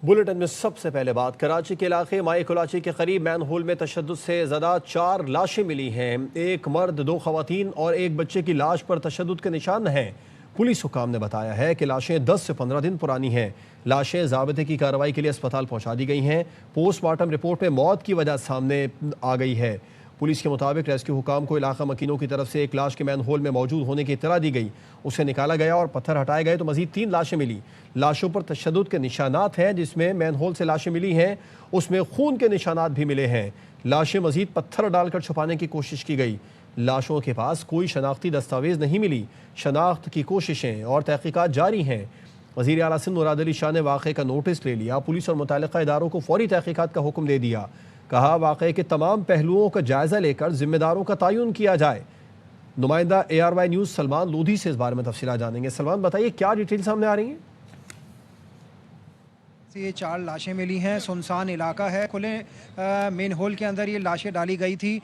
Bulletin में सबसे पहले बात कराची के इलाके माई कुलाची के करीब मैन होल में तशद्दुद से ज़्यादा 4 लाशें मिली हैं। एक मर्द, 2 खवातीन और एक बच्चे की लाश पर तशद्दुद के निशान हैं। पुलिस हुकाम ने बताया है कि लाशें 10 से 15 दिन पुरानी हैं। लाशें ज़ाब्ते की कार्रवाई के लिए अस्पताल पहुँचा दी गई हैं। पोस्टमार्टम रिपोर्ट में मौत की वजह सामने आ गई है। पुलिस के मुताबिक रेस्क्यू हुकाम को इलाका मकीनों की तरफ से एक लाश के मैन होल में मौजूद होने की इत्तला दी गई। उसे निकाला गया और पत्थर हटाए गए तो मजीद 3 लाशें मिली। लाशों पर तशद्दुद के निशानात हैं। जिसमें मैन होल से लाशें मिली हैं उसमें खून के निशानात भी मिले हैं। लाशें मजीद पत्थर डालकर छुपाने की कोशिश की गई। लाशों के पास कोई शनाख्ती दस्तावेज नहीं मिली। शनाख्त की कोशिशें और तहकीकात जारी हैं। वज़ीर आला सिंध मुराद अली शाह ने वाक़े का नोटिस ले लिया। पुलिस और मुतल्लिक़ा इदारों को फौरी तहकीकात का हुक्म दे दिया। कहा वाक़े के तमाम पहलुओं का जायज़ा लेकर जिम्मेदारों का तयन किया जाए। नुमाइंदा ARY न्यूज़ सलमान लोधी से इस बारे में तफसीलात जानेंगे। सलमान, बताइए क्या डिटेल सामने आ रही हैं? ये 4 लाशें मिली हैं। सुनसान इलाका है। खुले मेन होल के अंदर ये लाशें डाली गई थी।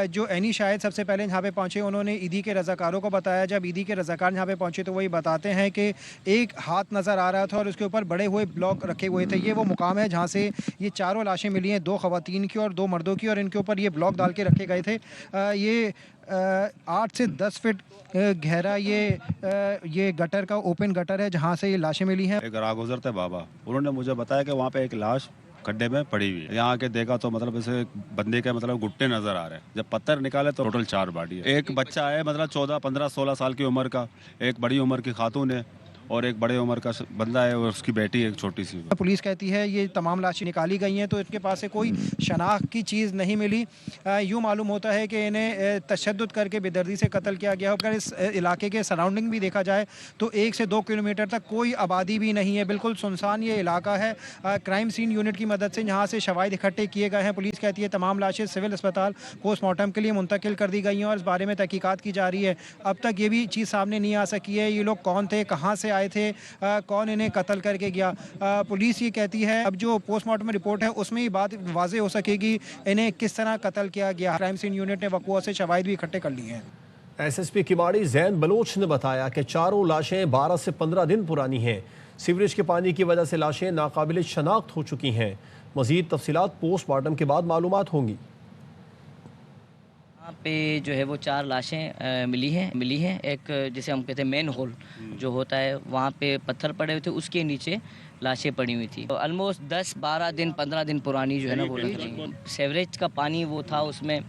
जो एनी शायद सबसे पहले यहाँ पे पहुँचे, उन्होंने ईदी के रज़ाकारों को बताया। जब ईदी के रज़ाकार यहाँ पे पहुँचे तो वही बताते हैं कि एक हाथ नज़र आ रहा था और उसके ऊपर बड़े हुए ब्लॉक रखे हुए थे। ये वो मुकाम है जहाँ से ये चारों लाशें मिली हैं, 2 ख़वातीन की और 2 मर्दों की, और इनके ऊपर ये ब्लॉक डाल के रखे गए थे। ये 8 से 10 फीट गहरा ये गटर का ओपन गटर है जहाँ से ये लाशें मिली हैं। एक राहगुजर थे बाबा, उन्होंने मुझे बताया कि वहाँ पे एक लाश खड्डे में पड़ी हुई है। यहाँ आके देखा तो मतलब इसे बंदे के मतलब घुट्टे नजर आ रहे हैं। जब पत्थर निकाले तो टोटल 4 बॉडी है। एक बच्चा है मतलब 14, 15, 16 साल की उम्र का, एक बड़ी उम्र की खातून है और एक बड़े उम्र का बंदा है और उसकी बेटी है एक छोटी सी। पुलिस कहती है ये तमाम लाशें निकाली गई हैं तो इनके पास से कोई शनाख्त की चीज़ नहीं मिली। यूँ मालूम होता है कि इन्हें तशद्दुद करके बेदर्दी से कत्ल किया गया। अगर इस इलाके के सराउंडिंग भी देखा जाए तो 1 से 2 किलोमीटर तक कोई आबादी भी नहीं है। बिल्कुल सुनसान ये इलाका है। क्राइम सीन यूनिट की मदद से यहाँ से शवाहिद इकट्ठे किए गए हैं। पुलिस कहती है तमाम लाशें सिविल अस्पताल पोस्टमार्टम के लिए मुंतकिल कर दी गई हैं और इस बारे में तहकीकात की जा रही है। अब तक ये भी चीज़ सामने नहीं आ सकी है ये लोग कौन थे, कहाँ से आए थे, कौन इन्हें कत्ल करके गया। पुलिस ये कहती है अब जो पोस्टमार्टम रिपोर्ट है उसमें ये बात वाज़े हो सकेगी इन्हें किस तरह कत्ल किया गया। क्राइम सीन यूनिट ने वक़ुआ से शवाहिद भी इकट्ठे कर लिए हैं। SSP किमाड़ी जैन बलोच ने बताया कि चारों लाशें 12 से 15 दिन पुरानी हैं। सीवरेज के पानी की वजह से लाशें नाकाबिल शनाख्त हो चुकी हैं। मज़ीद तफसीलात पोस्टमार्टम के बाद मालूमात होंगी। यहाँ पे जो है वो 4 लाशें मिली हैं। एक जिसे हम कहते हैं मेन होल जो होता है वहाँ पे पत्थर पड़े हुए थे, उसके नीचे लाशें पड़ी हुई थी। तो ऑलमोस्ट 10, 12 दिन, 15 दिन पुरानी जो है ना वो लग रही है। सीवरेज का पानी वो था उसमें,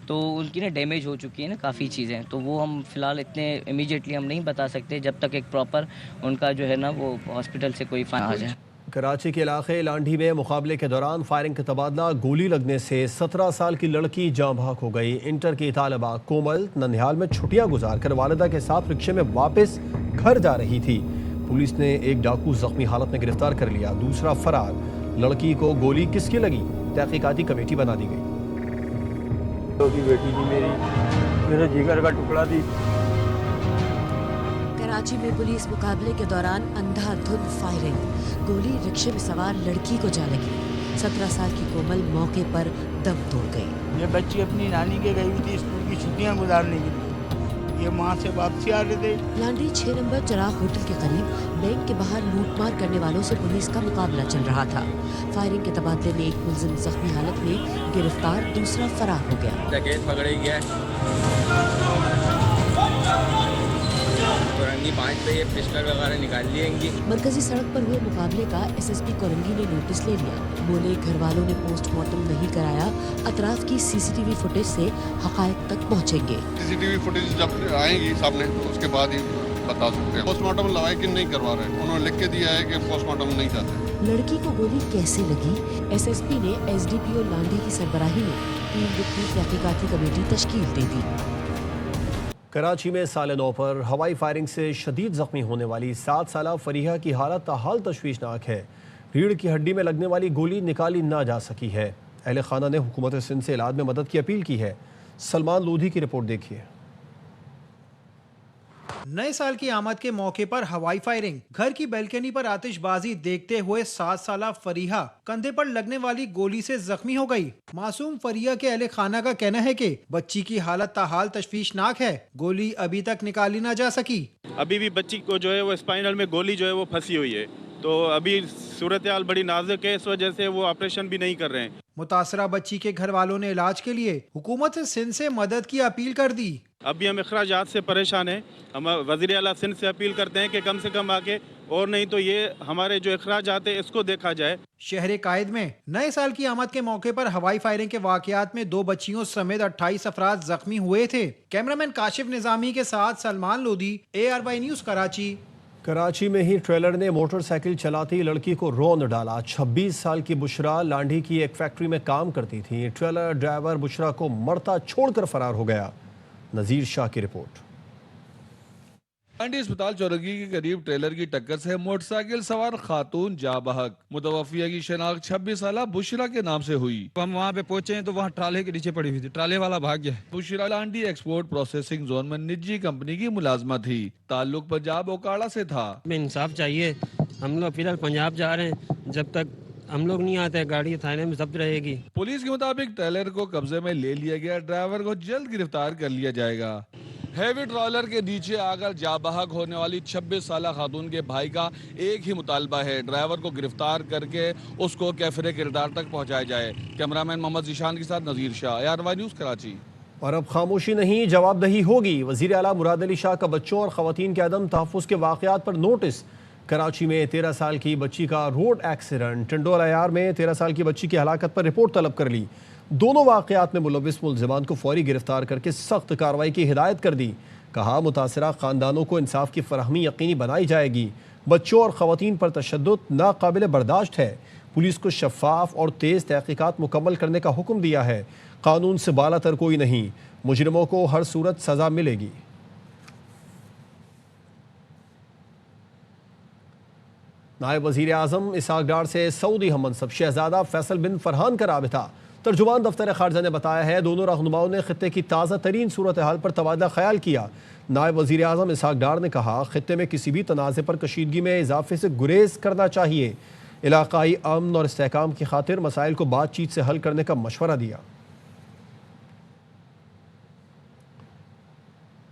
तो उनकी ना डैमेज हो चुकी है ना काफ़ी चीज़ें। तो वो हम फ़िलहाल इतने इमीडिएटली हम नहीं बता सकते जब तक एक प्रॉपर उनका जो है ना वो हॉस्पिटल से कोई फाइन आ जाए। कराची के इलाके लांढी में मुकाबले के दौरान फायरिंग का तबादला, गोली लगने से 17 साल की लड़की जाँ भाग हो गई। इंटर की तालिबा कोमल ननिहाल में छुट्टियां गुजार कर वालिदा के साथ रिक्शे में वापस घर जा रही थी। पुलिस ने एक डाकू जख्मी हालत में गिरफ्तार कर लिया, दूसरा फरार। लड़की को गोली किसकी लगी, तहकीकाती कमेटी बना दी गई। बेटी थी मेरे जिगर का टुकड़ा थी। कराची में पुलिस मुकाबले के दौरान अंधाधुंध फायरिंग, गोली रिक्शे में सवार लड़की को जा लगी। 17 साल की कोमल मौके पर दम तोड़ गई। ये बच्ची अपनी नानी के गई हुई थी स्कूल की छुट्टियां गुजारने के लिए। ये वहाँ से वापसी आ रहे थे। लांडी 6 नंबर चिराग होटल के करीब बैंक के बाहर लूटमार करने वालों से पुलिस का मुकाबला चल रहा था। फायरिंग के तबादले में एक मुलजिम जख्मी हालत में गिरफ्तार, दूसरा फरार हो गया। डकैत पकड़े गया कोरंगी 5 पे ये पिस्टल वगैरह निकाल लिएंगी। मरकजी सड़क पर हुए मुकाबले का SSP कोरंगी ने नोटिस ले लिया। बोले घर वालों ने पोस्टमार्टम नहीं कराया, अतराफ की CCTV फुटेज से हकायक तक पहुँचेंगे। CCTV फुटेज जब आएंगी सामने तो उसके बाद ही बता सकते हैं। पोस्टमार्टम लगाए कि नहीं करवा रहे, उन्होंने लिख के दिया है कि पोस्टमार्टम नहीं चाहते। लड़की को गोली कैसे लगी, SSP ने SDPO लांडी की सरबराही में 3 रुकनी तहकीकाती कमेटी तश्कील दे दी। कराची में साल 9 पर हवाई फायरिंग से शदीद जख्मी होने वाली 7 साला फरीहा की हालत ताहाल तशवीशनाक है। रीढ़ की हड्डी में लगने वाली गोली निकाली ना जा सकी है। अहले खाना ने हुकूमत सिंध से इलाज में मदद की अपील की है। सलमान लोधी की रिपोर्ट देखिए। नए साल की आमद के मौके पर हवाई फायरिंग, घर की बैल्कनी पर आतिशबाजी देखते हुए 7 साला फरीहा कंधे पर लगने वाली गोली से जख्मी हो गई। मासूम फरीहा के अहले खाना का कहना है कि बच्ची की हालत ताहाल तशवीशनाक है, गोली अभी तक निकाली ना जा सकी। अभी भी बच्ची को जो है वो स्पाइनल में गोली जो है वो फंसी हुई है। तो अभी सूरत हाल बड़ी नाजुक है, इस वजह से वो ऑपरेशन भी नहीं कर रहे हैं। मुतासरा बच्ची के घर वालों ने इलाज के लिए हुकूमत सिंध से मदद की अपील कर दी। अभी हम अखराजात से परेशान हैं। हम वज़ीर आला सिंध से अपील करते हैं कि कम से कम आके, और नहीं तो ये हमारे जो अखराजात है इसको देखा जाए। शहर कायद में नए साल की आमद के मौके पर हवाई फायरिंग के वाकयात में 2 बच्चियों समेत 28 अफराद जख्मी हुए थे। कैमरामैन काशिफ निजामी के साथ सलमान लोधी, ARY न्यूज कराची। कराची में ही ट्रेलर ने मोटरसाइकिल चलाती लड़की को रौंद डाला। 26 साल की बुशरा लांडी की एक फैक्ट्री में काम करती थी। ट्रेलर ड्राइवर बुशरा को मरता छोड़कर फरार हो गया। नजीर शाह की रिपोर्ट। लांडी अस्पताल चौरंगी के करीब ट्रेलर की टक्कर से मोटरसाइकिल सवार खातून जा बहक। मुतवफिया की शनाख्त 26 साल बुशरा के नाम से हुई। हम वहाँ पे पहुंचे तो वहाँ ट्राले के नीचे पड़ी हुई थी, ट्राले वाला भाग गया। Bushra Landhi export processing zone में निजी कंपनी की मुलाजमा थी। ताल्लुक पंजाब ओकाड़ा से था। हमें इंसाफ चाहिए। हम लोग फिलहाल पंजाब जा रहे हैं, जब तक हम लोग नहीं आते गाड़ी थाने में जब्त रहेगी। पुलिस के मुताबिक ट्रेलर को कब्जे में ले लिया गया। ड्राइवर को जल्द गिरफ्तार कर लिया जाएगा। हैवी ट्रॉलर के नीचे आकर जाबहक होने वाली 26 साल खातून के भाई का एक ही मुतालबा है, ड्राइवर को गिरफ्तार करके उसको कैफरे किरदार तक पहुंचाया जाए। कैमरामैन मोहम्मद जीशान के साथ नजीर शाह, ARY न्यूज कराची। और अब खामोशी नहीं, जवाबदही होगी। वज़ीर आला मुराद अली शाह का बच्चों और ख़वातीन के अदम तहफ़्फ़ुज़ के वाक़यात पर नोटिस। कराची में 13 साल की बच्ची का रोड एक्सीडेंट। टंडोल अयार में 13 साल की बच्ची की हलाकत पर रिपोर्ट तलब कर ली। दोनों वाक़यात में मुलविस मुल्ज़िमान को फौरी गिरफ्तार करके सख्त कार्रवाई की हिदायत कर दी। कहा मुतासरा ख़ानदानों को इंसाफ की फराहमी यकीनी बनाई जाएगी। बच्चों और ख़वातीन पर तशद्दुद नाकाबिल बर्दाश्त है। पुलिस को शफ़ाफ और तेज़ तहक़ीक़ात मुकम्मल करने का हुक्म दिया है। कानून से बालातर कोई नहीं, मुजरिमों को हर सूरत सज़ा मिलेगी। नायब वज़ीर आज़म इसहाक़ डार से सऊदी हममनसब शहज़ादा फैसल बिन फरहान का राबिता। तर्जुमान दफ्तर खारजा ने बताया है दोनों रहनुमाओं ने खित्ते की ताज़ा तरीन सूरत हाल पर तबादला ख्याल किया। नायब वज़ीर आज़म इसहाक़ डार ने कहा खित्ते में किसी भी तनाज़े पर कशीदगी में इजाफे से गुरेज करना चाहिए। इलाक़ाई अमन और इस्तेहकाम की खातिर मसाइल को बातचीत से हल करने का मशवरा दिया।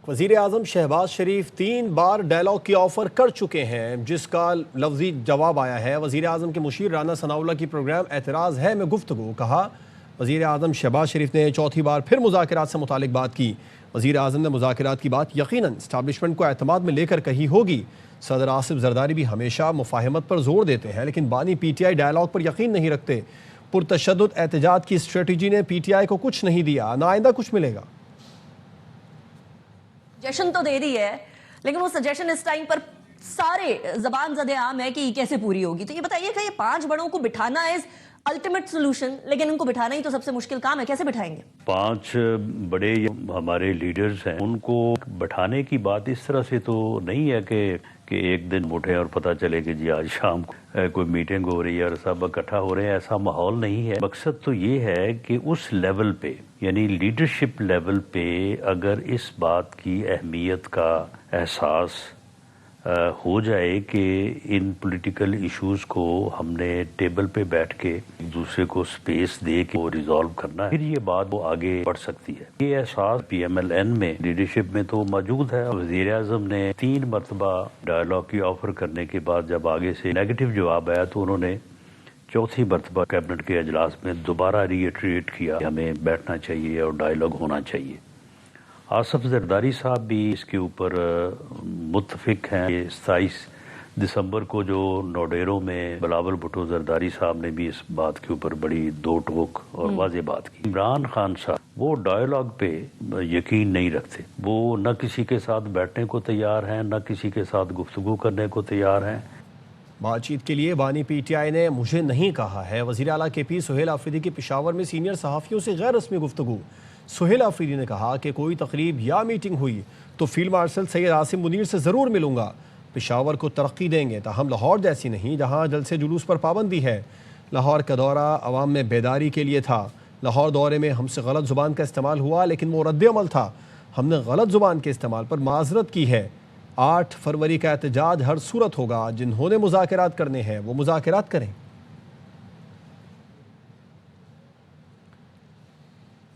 वज़ीर आज़म शहबाज शरीफ 3 बार डायलॉग की ऑफ़र कर चुके हैं, जिसका लफ्ज़ी जवाब आया है। वज़ीर आज़म के मुशीर राना सनाउल्लाह की प्रोग्राम एतराज़ है में गुफ्तगू। कहा वज़ीर आज़म शहबाज शरीफ ने चौथी बार फिर मुज़ाकरात से मुतालिक बात की। वज़ीर आज़म ने मुज़ाकरात की बात यकीनन इस्टेब्लिशमेंट को एतमाद में लेकर कही होगी। सदर आसिफ जरदारी भी हमेशा मुफाहमत पर जोर देते हैं, लेकिन बानी PTI डायलॉग पर यकीन नहीं रखते। पुरतशद्दुद एहतजाज की स्ट्रेटजी ने PTI को कुछ नहीं दिया, ना आइंदा कुछ मिलेगा। सजेशन तो दे रही है, लेकिन वो सजेशन इस टाइम पर सारे जबान ज़दे आम है कि ये कैसे पूरी होगी। तो ये बताइए कि ये 5 बड़ों को बिठाना इज अल्टीमेट सोल्यूशन, लेकिन उनको बिठाना ही तो सबसे मुश्किल काम है, कैसे बिठाएंगे? 5 बड़े हमारे लीडर्स हैं, उनको बिठाने की बात इस तरह से तो नहीं है कि एक दिन उठे और पता चले कि जी आज शाम को कोई मीटिंग हो रही है और सब इकट्ठा हो रहे हैं। ऐसा माहौल नहीं है। मकसद तो ये है कि उस लेवल पे, यानी लीडरशिप लेवल पे, अगर इस बात की अहमियत का एहसास हो जाए कि इन पॉलिटिकल इश्यूज को हमने टेबल पे बैठ के एक दूसरे को स्पेस दे के वो रिजॉल्व करना है, फिर ये बात वो आगे बढ़ सकती है। ये एहसास PMLN में लीडरशिप में तो मौजूद है। वज़ीर आज़म ने 3 मरतबा डायलॉग की ऑफर करने के बाद जब आगे से नेगेटिव जवाब आया तो उन्होंने चौथी मरतबा कैबिनेट के अजलास में दोबारा रीइटरेट किया कि हमें बैठना चाहिए और डायलॉग होना चाहिए। आसिफ जरदारी साहब भी इसके ऊपर मुत्तफिक हैं। 27 दिसंबर को जो नोडेरो में बिलावल भुट्टो जरदारी साहब ने भी इस बात के ऊपर बड़ी दो टोक और वाज़ेह बात की। इमरान खान साहब वो डायलॉग पे यकीन नहीं रखते। वो न किसी के साथ बैठने को तैयार हैं, न किसी के साथ गुफ्तगू करने को तैयार हैं। बातचीत के लिए बानी PTI ने मुझे नहीं कहा है। वज़ीर आला KP सुहेल आफरीदी की पेशावर में सीनियर सहाफ़ियों से गैर रस्मी गुफ्तगू। सुहेल आफरीदी ने कहा कि कोई तकरीब या मीटिंग हुई तो फील्ड मार्शल सैयद आसिम मुनीर से ज़रूर मिलूंगा। पेशावर को तरक्की देंगे, ताहम लाहौर जैसी नहीं जहाँ जलसे जुलूस पर पाबंदी है। लाहौर का दौरा अवाम में बेदारी के लिए था। लाहौर दौरे में हमसे गलत ज़ुबान का इस्तेमाल हुआ, लेकिन वो रद्द अमल था। हमने गलत ज़ुबान के इस्तेमाल पर माजरत की है। 8 फरवरी का एहतजाज हर सूरत होगा। जिन्होंने मुज़ाकरात करने हैं वो मुज़ाकरात करें।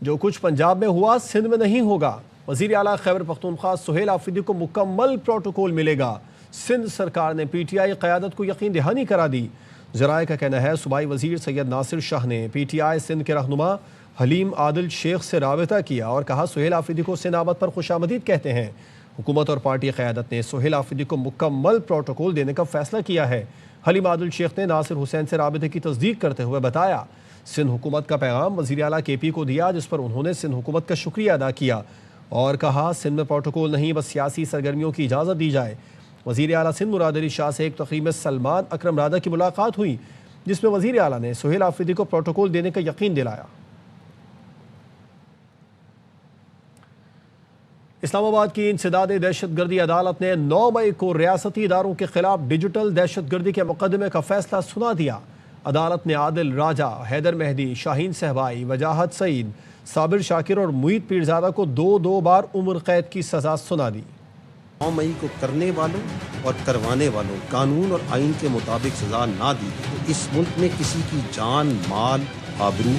जो कुछ पंजाब में हुआ सिंध में नहीं होगा। वज़ीर आला खैबर पख्तूनख्वा सुहेल आफरीदी को मुकम्मल प्रोटोकॉल मिलेगा। सिंध सरकार ने PTI क़यादत को यकीन दहानी करा दी। ज़राए का कहना है सूबाई वज़ीर सैयद नासिर शाह ने PTI सिंध के रहनुमा हलीम आदिल शेख से राबिता किया और कहा सुहेल आफरीदी को सिंध आमद पर खुशामदीद कहते हैं। हुकूमत और पार्टी क़यादत ने सुहेल आफरीदी को मुकम्मल प्रोटोकॉल देने का फैसला किया है। हलीम आदिल शेख ने नासिर हुसैन से राबिते की तस्दीक करते हुए बताया सिंध हुकूमत का पैगाम वज़ीर आला KP को दिया, जिस पर उन्होंने सिंध हुकूमत का शुक्रिया अदा किया और कहा सिंध में प्रोटोकॉल नहीं बस सियासी सरगर्मियों की इजाज़त दी जाए। वज़ीर आला सिंध मुराद अली शाह से एक तकरीब में सलमान अकरम राधा की मुलाकात हुई, जिसमें वज़ीर आला ने सुहेल आफरीदी को प्रोटोकॉल देने का यकीन दिलाया। इस्लामाबाद की इंसदाद दहशतगर्दी अदालत ने 9 मई को रियासती इदारों के खिलाफ डिजिटल दहशतगर्दी के मुकदमे का फैसला सुना दिया। अदालत ने आदिल राजा, हैदर मेहदी, शाहीन सहबाई, वजाहत सईद, साबिर शाकिर और मुईद पीरजादा को 2 बार उम्र कैद की सजा सुना दी। 9 मई को करने वालों और करवाने वालों कानून और आइन के मुताबिक सजा ना दी तो इस मुल्क में किसी की जान, माल, आबरू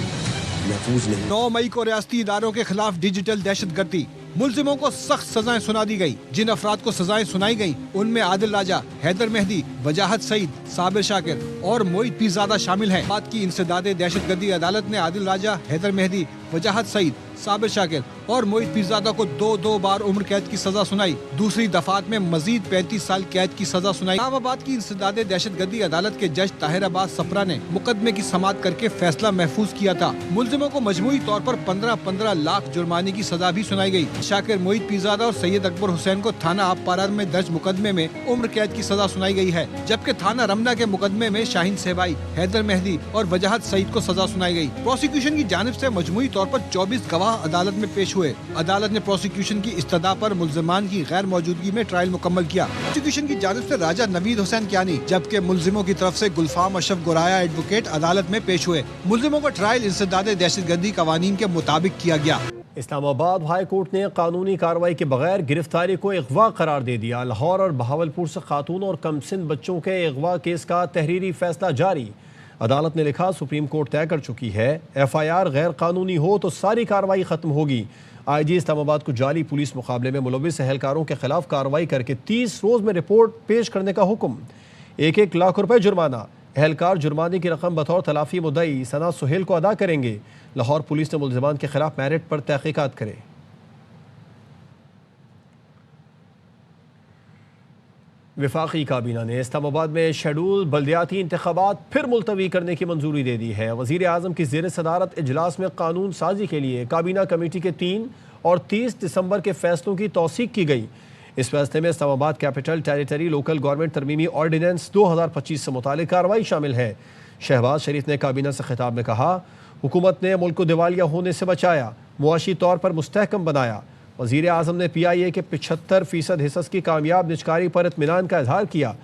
महफूज नहीं। 9 मई को रियासती इदारों के खिलाफ डिजिटल दहशतगर्दी मुल्जिमों को सख्त सजाएं सुना दी गई। जिन अफराद को सजाएं सुनाई गई उनमें आदिल राजा, हैदर मेहदी, वजाहत सईद, साबिर शाकिर और मोईद पीरजादा शामिल हैं। बात की इंसदाद दहशतगर्दी अदालत ने आदिल राजा, हैदर मेहदी, वजाहत सईद, साबिर शाकिर और मोईद पीरजादा को 2 बार उम्र कैद की सजा सुनाई। दूसरी दफात में मजीद 35 साल कैद की सजा सुनाई। इस्लामाबाद की इंसदाद दहशतगर्दी अदालत के जज ताहिर अब्बास सप्रा ने मुकदमे की समाअत करके फैसला महफूज किया था। मुल्जिमों को मजमूई तौर पर 15-15 लाख जुर्माने की सजा भी सुनाई गई। शाकिर, मोईद पीरजादा और सैयद अकबर हुसैन को थाना आपपारा में दर्ज मुकदमे में उम्र कैद की सजा सुनाई गई है, जबकि थाना रमना के मुकदमे में शाहीन सहबाई, हैदर मेहदी और वजाहत सईद को सजा सुनाई गई। प्रोसिक्यूशन की जानिब से मजमूई तौर पर 24 गवाह अदालत में पेश हुए। अदालत ने प्रोसिक्यूशन की इस्तदा पर मुल्जिमान की गैर मौजूदगी में ट्रायल मुकम्मल किया। प्रोसिक्यूशन की जानिब से राजा नवीद हुसैन कियानी जबकि मुल्जिमों की तरफ से गुलफाम अशरफ गुराया एडवोकेट अदालत में पेश हुए। मुल्जिमों का ट्रायल इंसदाद दहशतगर्दी कवानीन के मुताबिक किया गया। इस्लामाबाद हाई कोर्ट ने कानूनी कार्रवाई के बगैर गिरफ्तारी को अगवा करार दे दिया। लाहौर और बहावलपुर से खातून और कमसिन बच्चों के अगवा केस का तहरीरी फैसला जारी। अदालत ने लिखा सुप्रीम कोर्ट तय कर चुकी है FIR गैर कानूनी हो तो सारी कार्रवाई खत्म होगी। IG इस्लामाबाद को जाली पुलिस मुकाबले में मुलविस अहलकारों के खिलाफ कार्रवाई करके 30 रोज में रिपोर्ट पेश करने का हुक्म। 1-1 लाख रुपए जुर्माना। अहलकार जुर्माने की रकम बतौर तलाफी मुद्दई सना सुहेल को अदा करेंगे। लाहौर पुलिस ने मुल्जिमान के खिलाफ मेरिट पर तहकीकात करे। वफाकी काबीना ने इस्लामाबाद में शेड्यूल बल्दियाती इंतखाबात फिर मुलतवी करने की मंजूरी दे दी है। वज़ीर आज़म की ज़ेर सदारत इजलास में कानून साजी के लिए काबीना कमेटी के 3 और 30 दिसंबर के फैसलों की तौसीक की गई। इस फैसले में Islamabad capital territory local government तरमीमी ऑर्डिनेंस 2025 से मुतालिक कार्रवाई शामिल है। शहबाज शरीफ ने काबीना से खिताब में कहा हुकूमत ने मुल्क को दिवालिया होने से बचाया, मुआशी तौर पर मुस्तहकम बनाया। वज़ीर आज़म ने PIA के 75% हिस्स की कामयाब निजकारी पर इत्मीनान का इजहार किया।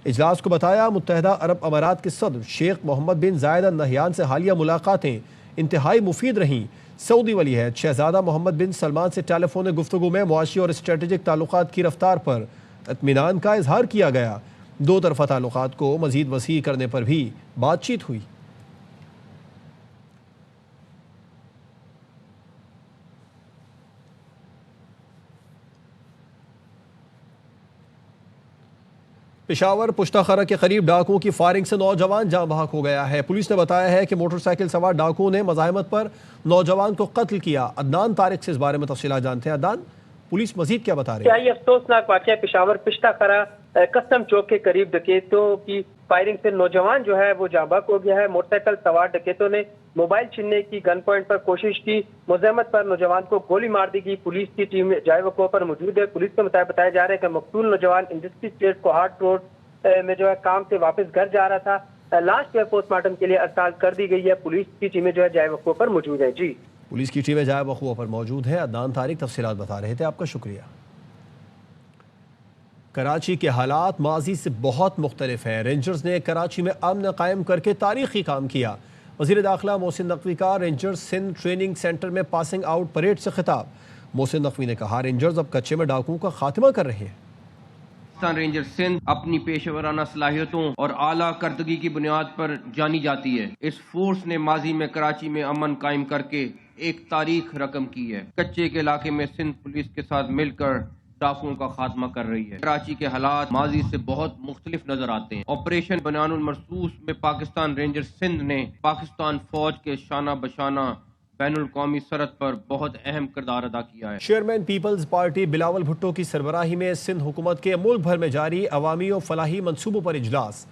इजलास को बताया मुत्तहदा अरब अमारात के सदर शेख मोहम्मद बिन जायद अल नहयान से हालिया मुलाकातें इंतहाई मुफीद रहीं। सऊदी वली है शहजादा मोहम्मद बिन सलमान से टेलीफोन गुफ्तगू में मुआशी और स्ट्रेटेजिक ताल्लुकात की रफ्तार पर इत्मीनान का इजहार किया गया। 2 तरफ़ा ताल्लुकात को मज़ीद वसी करने पर भी बातचीत हुई। पेशावर पुश्ताखरा के करीब डाकुओं की फायरिंग से नौजवान जाँ बहक हो गया है। पुलिस ने बताया है कि मोटरसाइकिल सवार डाकुओं ने मज़ाहमत पर नौजवान को कत्ल किया। अदनान तारिक से इस बारे में तफसीलात जानते हैं। अदनान, पुलिस मजीद क्या बता रही है? ये अफसोसनाक वाक़या पेशावर पुश्ताखरा कस्टम चौक के करीब डकैतों की फायरिंग से नौजवान जो है वो जाँ बहक हो गया है। मोटरसाइकिल सवार डकैतों ने मोबाइल छीनने की गन पॉइंट पर कोशिश की। मुज़ाहमत पर नौजवान को गोली मार दी गई। पुलिस की टीम जाए वक़्त पर मौजूद है। पुलिस के मुताबिक बताया जा रहा है कि मकतूल नौजवान इंडस्ट्री स्टेट कोहाट रोड में जो है काम से वापस घर जा रहा था। लाश जो है पोस्टमार्टम के लिए अर्साल कर दी गई है। पुलिस की टीमें जो है जाए वक़्त पर मौजूद है। जी, पुलिस की टीमें जाए वक़्त पर मौजूद है। अदनान तारिक तफसीलात बता रहे थे, आपका शुक्रिया। कराची के हालात माजी से बहुत मुख्तलिफ हैं। रेंजर्स ने कराची में अमन कायम करके तारीखी काम किया। वज़ीर दाखिला मोहसिन नकवी का रेंजर्स सिंध ट्रेनिंग सेंटर में पासिंग आउट परेड से खिताब। मोहसिन नकवी ने कहा रेंजर्स अब कच्चे में डाकुओं का खात्मा कर रहे हैं। रेंजर सिंध अपनी पेशेवराना सलाहियतों और आला करदगी की बुनियाद पर जानी जाती है। इस फोर्स ने माजी में कराची में अमन कायम करके एक तारीख रकम की है। कच्चे के इलाके में सिंध पुलिस के साथ मिलकर डाकुओं का खात्मा कर रही है। कराची के हालात माजी से बहुत मुख्तलिफ नजर आते हैं। ऑपरेशन बयानुल मरसूस में पाकिस्तान रेंजर सिंध ने पाकिस्तान फौज के शाना बशाना बैनुल कौमी सरहद पर बहुत अहम किरदार अदा किया है। चेयरमैन पीपल्स पार्टी बिलावल भुट्टो की सरबराही में सिंध हुकूमत के मुल्क भर में जारी अवामी और फलाही मनसूबों पर इजलास।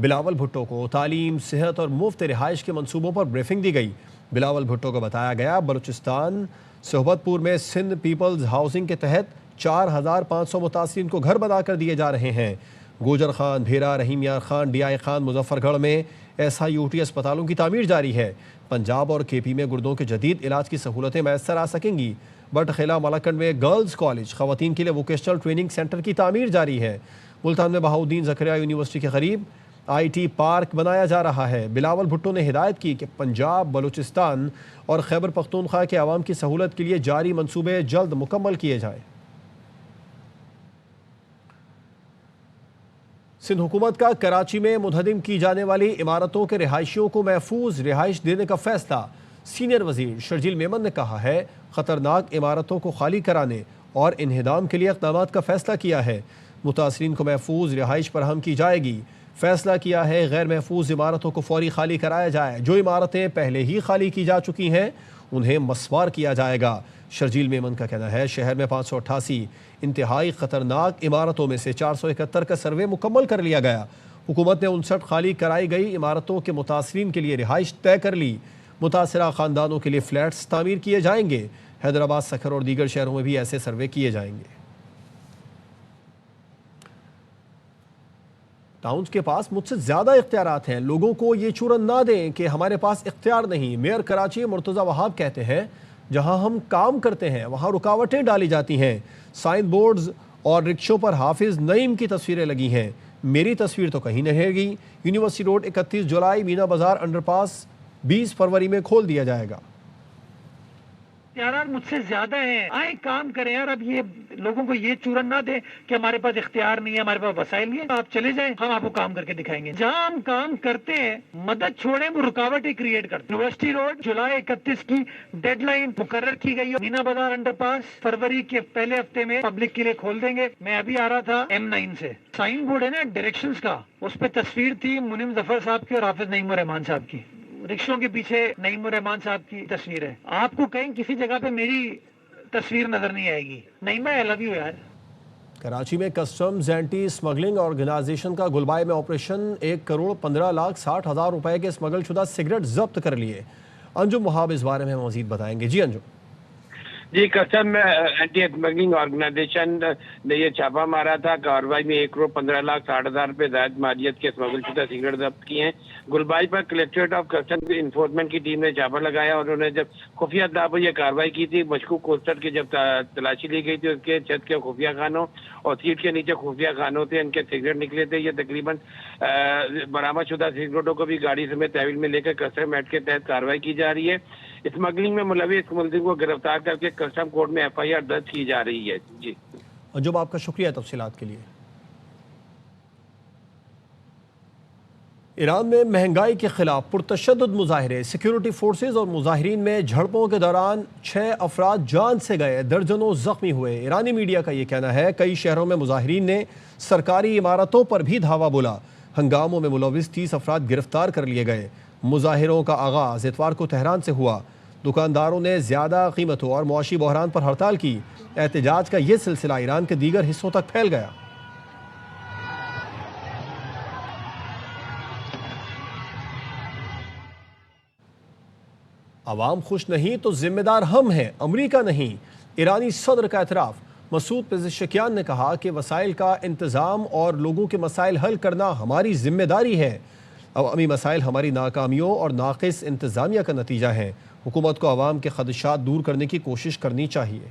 बिलावल भुट्टो को तालीम, सेहत और मुफ्त रिहाइश के मनसूबों पर ब्रीफिंग दी गई। बिलावल भुट्टो को बताया गया बलूचिस्तान सोहबतपुर में सिंध पीपल्स हाउसिंग के तहत 4500 मुतासिरीन को घर बना कर दिए जा रहे हैं। गोजर खान, भेरा, रहीम यार खान, DI खान, मुजफ्फरगढ़ में SIUT अस्पतालों की तामीर जारी है। पंजाब और KP में गुर्दों के जदीद इलाज की सहूलतें मैसर आ सकेंगी। बटखेला मलकंड में गर्ल्स कॉलेज, खवातीन के लिए वोकेशनल ट्रेनिंग सेंटर की तामीर जारी है। मुल्तान में बहाउद्दीन ज़करिया यूनिवर्सिटी के करीब IT पार्क बनाया जा रहा है। बिलावल भुट्टो ने हिदायत की कि पंजाब, बलूचिस्तान और खैबर पख्तूनख्वा के अवाम की सहूलत के लिए जारी मनसूबे जल्द मुकम्मल किए जाएँ। सिंध हुकूमत का कराची में मुनहदिम की जाने वाली इमारतों के रिहायशियों को महफूज रिहाइश देने का फैसला। सीनियर वजीर शर्जील मेमन ने कहा है खतरनाक इमारतों को खाली कराने और इन्हिदाम के लिए इक़दाम का फैसला किया है। मुतासरीन को महफूज रिहाइश फराहम की जाएगी। फैसला किया है गैर महफूज इमारतों को फौरी खाली कराया जाए। जो इमारतें पहले ही खाली की जा चुकी हैं उन्हें मस्वार किया जाएगा। शर्जील मेमन का कहना है शहर में 588 इंतहाई ख़तरनाक इमारतों में से 471 का सर्वे मुकम्मल कर लिया गया। हुकूमत ने 59 खाली कराई गई इमारतों के मुतासरीन के लिए रिहाइश तय कर ली। मुतासरा ख़ानदानों के लिए फ्लैट्स तामीर किए जाएंगे। हैदराबाद, सखर और दीगर शहरों में भी ऐसे सर्वे किए जाएंगे। टाउन्स के पास मुझसे ज़्यादा इख्तियारात हैं, लोगों को ये चूरन ना दें कि हमारे पास इख्तियार नहीं। मेयर कराची मुर्तज़ा वहाब कहते हैं जहां हम काम करते हैं वहां रुकावटें डाली जाती हैं। साइन बोर्ड्स और रिक्शों पर हाफिज नईम की तस्वीरें लगी हैं। मेरी तस्वीर तो कहीं नहीं रहेगी। यूनिवर्सिटी रोड 31 जुलाई, मीना बाजार अंडरपास 20 फरवरी में खोल दिया जाएगा। इख्तियार मुझसे ज्यादा हैं, आए काम करें यार। अब ये लोगों को ये चूरन ना दे कि हमारे पास इख्तियार नहीं है, हमारे पास वसाइल नहीं है। आप चले जाएं, हम आपको काम करके दिखाएंगे। जहां हम काम करते हैं मदद छोड़े वो रुकावटें क्रिएट करते हैं। यूनिवर्सिटी रोड जुलाई 31 की डेडलाइन मुकर्रर की गई है। मीना बाजार अंडरपास फरवरी के पहले हफ्ते में पब्लिक के लिए खोल देंगे। मैं अभी आ रहा था M9 से, साइन बोर्ड है ना डायरेक्शंस का, उस पर तस्वीर थी मुनीम जफर साहब की और हाफिज नईम रहमान साहब की। रिक्शों के पीछे नईम रहमान साहब की तस्वीर है। आपको कहीं किसी जगह पे मेरी तस्वीर नजर नहीं आएगी। नईमा, आई लव यू यार। कराची में कस्टम्स एंटी स्मगलिंग ऑर्गेनाइजेशन का गुलबाई में ऑपरेशन 1,15,60,000 रुपए के स्मगल शुदा सिगरेट जब्त कर लिए। अंजुम वहाब इस बारे में मजीद बताएंगे। जी अंजुम। जी, कस्टम एंटी स्मगलिंग ऑर्गेनाइजेशन ने ये छापा मारा था। कार्रवाई में 1,15,60,000 रुपए जायद मालियत के स्मगल शुदा सिगरेट जब्त किए हैं। गुलबाई पर कलेक्ट्रेट ऑफ कस्टम इन्फोर्समेंट की टीम ने छापा लगाया और उन्होंने जब खुफिया तौर पर यह कार्रवाई की थी। मशकूक कोस्टर की जब तलाशी ली गई थी उसके छत के खुफिया खानों और सीट के नीचे खुफिया खानों थे, इनके सिगरेट निकले थे। ये तकरीबन बरामद शुदा सिगरेटों को भी गाड़ी समेत तहवील में लेकर कस्टम एक्ट के तहत कार्रवाई की जा रही है। स्मगलिंग में मुलविस मुलजिम को गिरफ्तार करके कस्टम कोर्ट में FIR दर्ज की जा रही है। जी अंजुम, आपका शुक्रिया तफसीलात के लिए। ईरान में महंगाई के खिलाफ पुरतशद्दुद मुजाहिरे, सिक्योरिटी फोर्सेज और मुजाहिरीन में झड़पों के दौरान 6 अफराद जान से गए, दर्जनों जख्मी हुए। ईरानी मीडिया का ये कहना है कई शहरों में मुजाहिरीन ने सरकारी इमारतों पर भी धावा बोला। हंगामों में मुलविस 30 अफराद गिरफ्तार कर लिए गए। मुजाहिरों का आगाज इतवार को तेहरान से हुआ। दुकानदारों ने ज्यादा कीमतों और मुआशी बहरान पर हड़ताल की। एहतजाज का यह सिलसिला ईरान के दीगर हिस्सों तक फैल गया। अवाम खुश नहीं तो जिम्मेदार हम हैं, अमरीका नहीं। ईरानी सदर का एतराफ। मसूद पेज़ेश्कियान ने कहा कि वसाइल का इंतज़ाम और लोगों के मसाइल हल करना हमारी जिम्मेदारी है। अवामी मसाइल हमारी नाकामियों और नाक़िस इंतज़ामिया का नतीजा है। हुकूमत को अवाम के खदशात दूर करने की कोशिश करनी चाहिए।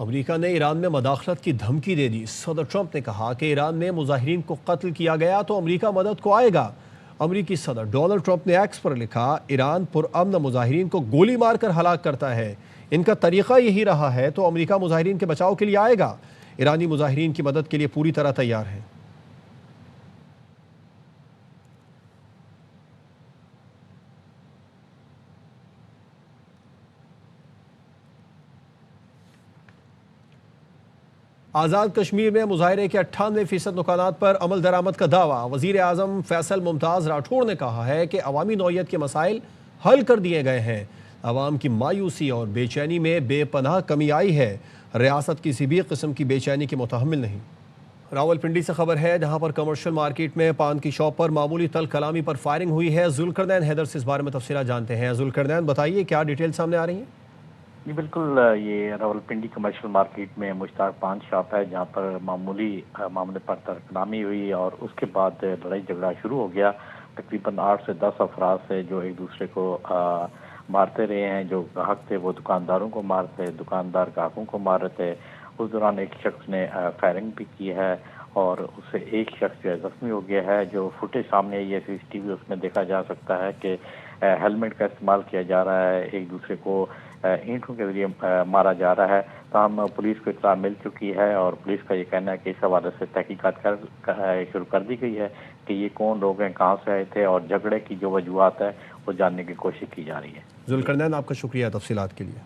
अमरीका ने ईरान में मदाखलत की धमकी दे दी। सदर ट्रंप ने कहा कि ईरान में मुजाहिरीन को कत्ल किया गया तो अमरीका मदद को आएगा। अमरीकी सदर डोनाल्ड ट्रंप ने एक्स पर लिखा, ईरान पुरअमन मुजाहिरीन को गोली मारकर हलाक करता है। इनका तरीका यही रहा है तो अमरीका मुजाहिरीन के बचाव के लिए आएगा। ईरानी मुजाहिरीन की मदद के लिए पूरी तरह तैयार हैं। आज़ाद कश्मीर में मुजाहरे के 98% नुकानात पर अमल दरामद का दावा। वज़ीर आज़म फैसल मुमताज़ राठौड़ ने कहा है कि अवामी नौइयत के मसाइल हल कर दिए गए हैं। अवाम की मायूसी और बेचैनी में बेपनाह कमी आई है। रियासत किसी भी किस्म की बेचैनी के मुतहम्मिल नहीं। रावलपिंडी से खबर है, जहां पर कमर्शियल मार्केट में पान की शॉप पर मामूली तल कलामी पर फायरिंग हुई है। जुल्करनैन हैदर से इस बारे में तफसीलात जानते हैं। जुल्करनैन, बताइए क्या डिटेल सामने आ रही है? जी बिल्कुल, ये रावलपिंडी कमर्शियल मार्केट में मुश्ताक पान शॉप है, जहां पर मामूली मामले पर तर्कनामी हुई और उसके बाद लड़ाई झगड़ा शुरू हो गया। तकरीबन 8 से 10 अफराद से जो एक दूसरे को मारते रहे हैं। जो ग्राहक थे वो दुकानदारों को मारते, दुकानदार ग्राहकों को मार रहे थे। उस दौरान एक शख्स ने फायरिंग भी की है और उससे एक शख्स जो है जख्मी हो गया है। जो फुटेज सामने आई है CCTV, उसमें देखा जा सकता है कि हेलमेट का इस्तेमाल किया जा रहा है, एक दूसरे को ईंटों के जरिए मारा जा रहा है। तमाम पुलिस को इत्तला मिल चुकी है और पुलिस का ये कहना है कि इस हवाले से तहकीकात शुरू कर दी गई है कि ये कौन लोग हैं, कहाँ से आए थे और झगड़े की जो वजूहात है वो जानने की कोशिश की जा रही है। जुल्करनैन, आपका शुक्रिया तफसीलात के लिए।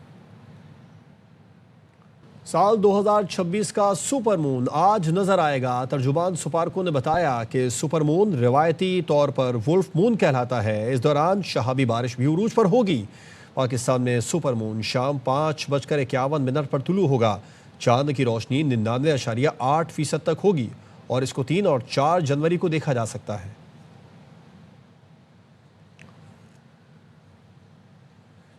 साल 2026 का सुपर मून आज नजर आएगा। तर्जुमान सुपारको ने बताया कि सुपर मून रिवायती तौर पर वुल्फ मून कहलाता है। इस दौरान शहाबी बारिश भी उरूज पर होगी। पाकिस्तान में सुपर मून शाम 5:51 पर तुलू होगा। चांद की रोशनी 99.8% तक होगी और इसको 3 और 4 जनवरी को देखा जा सकता है।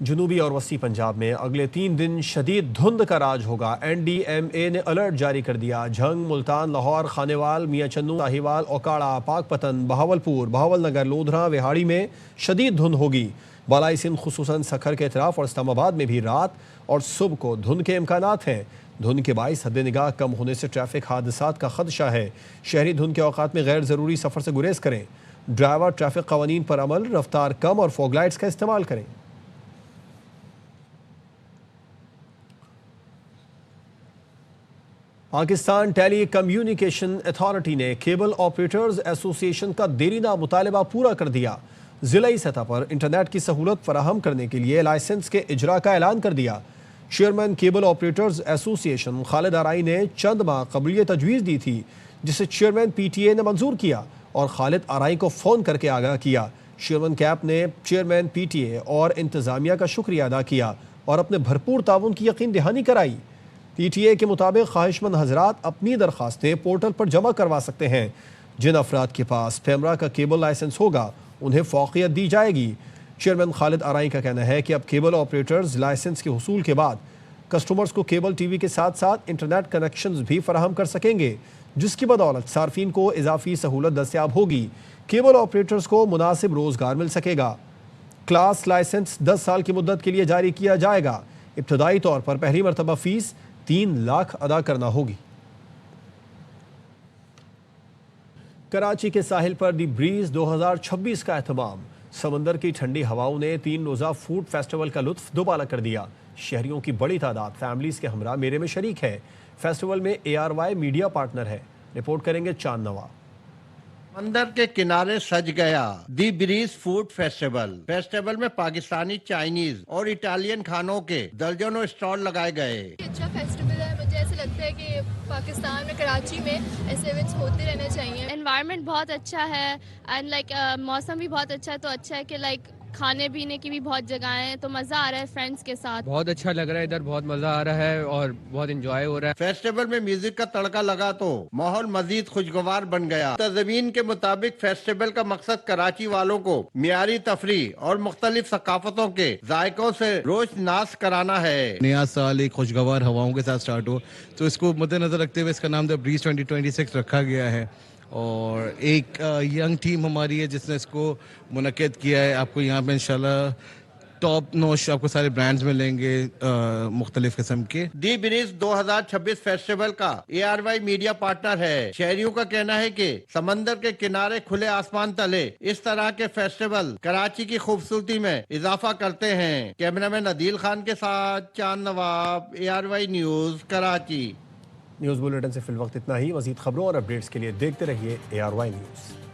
जनूबी और वसी पंजाब में अगले 3 दिन शदीद धुंध का राज होगा। NDMA ने अलर्ट जारी कर दिया। झंग, मुल्तान, लाहौर, खानेवाल, मियां चन्नू, साहिवाल, ओकाड़ा, पाकपतन, बहावलपुर, बहावलनगर, लोधरा, विहाड़ी में शदीद धुंध होगी। बालाई सिंध खुसूसन सखर के इतराफ और इस्लामाबाद में भी रात और सुबह को धुंध के इम्कानात हैं। धुंध के बाइस हद निगाह कम होने से ट्रैफिक हादसात का खदशा है। शहरी धुंध के औकात में गैर ज़रूरी सफ़र से गुरेज करें। ड्राइवर ट्रैफिक कवानीन पर अमल, रफ्तार कम और फॉगलाइट्स का इस्तेमाल करें। पाकिस्तान टेली कम्युनिकेशन अथॉरिटी ने केबल ऑपरेटर्स एसोसिएशन का देरीना मुतालबा पूरा कर दिया। ज़िलाई सतह पर इंटरनेट की सहूलत फराहम करने के लिए लाइसेंस के इजरा का ऐलान कर दिया। Chairman cable operators association Khalid Arai ने चंद माह कबल ये तजवीज़ दी थी, जिसे चेयरमैन PTA ने मंजूर किया और खालिद आराई को फ़ोन करके आगाह किया। चेयरमैन कैप ने चेयरमैन PTA और इंतज़ामिया का शुक्रिया अदा किया और अपने भरपूर ताउन की यकीन दहानी कराई। PTA के मुताबिक ख्वाहिशमंद हजरात अपनी दरख्वास्तें पोर्टल पर जमा करवा सकते हैं। जिन अफराद के पास पेमरा का केबल लाइसेंस होगा उन्हें फौकियत दी जाएगी। चेयरमैन खालिद आराई का कहना है कि अब केबल ऑपरेटर्स लाइसेंस के हुसूल के बाद कस्टमर्स को केबल TV के साथ साथ इंटरनेट कनेक्शंस भी फराहम कर सकेंगे, जिसकी बदौलत सार्फिन को इजाफी सहूलत दस्तियाब होगी। केबल ऑपरेटर्स को मुनासिब रोजगार मिल सकेगा। क्लास लाइसेंस 10 साल की मुद्दत के लिए जारी किया जाएगा। इब्तदाई तौर पर पहली मरतबा फीस 3 लाख अदा करना होगी। कराची के साहिल पर दी ब्रीज 2026 का एहतमाम। समंदर की ठंडी हवाओं ने 3 रोज़ा फूड फेस्टिवल का लुत्फ दोबाला कर दिया। शहरियों की बड़ी तादाद फैमिलीज के हमरा मेरे में शरीक है। फेस्टिवल में ARY मीडिया पार्टनर है। रिपोर्ट करेंगे चांद नवा। समंदर के किनारे सज गया दी ब्रीज फूड फेस्टिवल में पाकिस्तानी, चाइनीज और इटालियन खानों के दर्जनों स्टॉल लगाए गए। अच्छा फेस्टिवल है, मुझे ऐसे लगता है कि पाकिस्तान में कराची में ऐसे इवेंट्स होते रहने चाहिए। एनवायरनमेंट बहुत अच्छा है एंड मौसम भी बहुत अच्छा है, तो अच्छा है कि खाने पीने की भी बहुत जगह है, तो मजा आ रहा है फ्रेंड्स के साथ। बहुत अच्छा लग रहा है, इधर बहुत मजा आ रहा है और बहुत एंजॉय हो रहा है। फेस्टिवल में म्यूजिक का तड़का लगा तो माहौल मजीद खुशगवार बन गया। तज़मीन के मुताबिक फेस्टिवल का मकसद कराची वालों को मियारी तफरी और मुख्तलिफ सकाफतों के जायकों से रोशनास कराना है। नया साल एक खुशगवार हवाओं के साथ स्टार्ट हो, तो इसको मद्देनजर रखते हुए इसका नाम द ब्रीज 2026 रखा गया है। और एक यंग टीम हमारी है जिसने इसको मुनक्किद किया है। आपको यहाँ पे इंशाल्लाह टॉप नोश आपको सारे ब्रांड्स मिलेंगे मुख्तलिफ किस्म के। दी ब्रीज 2026 फेस्टिवल का ARY मीडिया पार्टनर है। शहरियों का कहना है कि समंदर के किनारे खुले आसमान तले इस तरह के फेस्टिवल कराची की खूबसूरती में इजाफा करते हैं। कैमरामैन अदील खान के साथ चांद नवाब, ARY news, Karachi. News bulletin से फिल वक्त इतना ही। मजीद खबरों और अपडेट्स के लिए देखते रहिए ARY न्यूज़।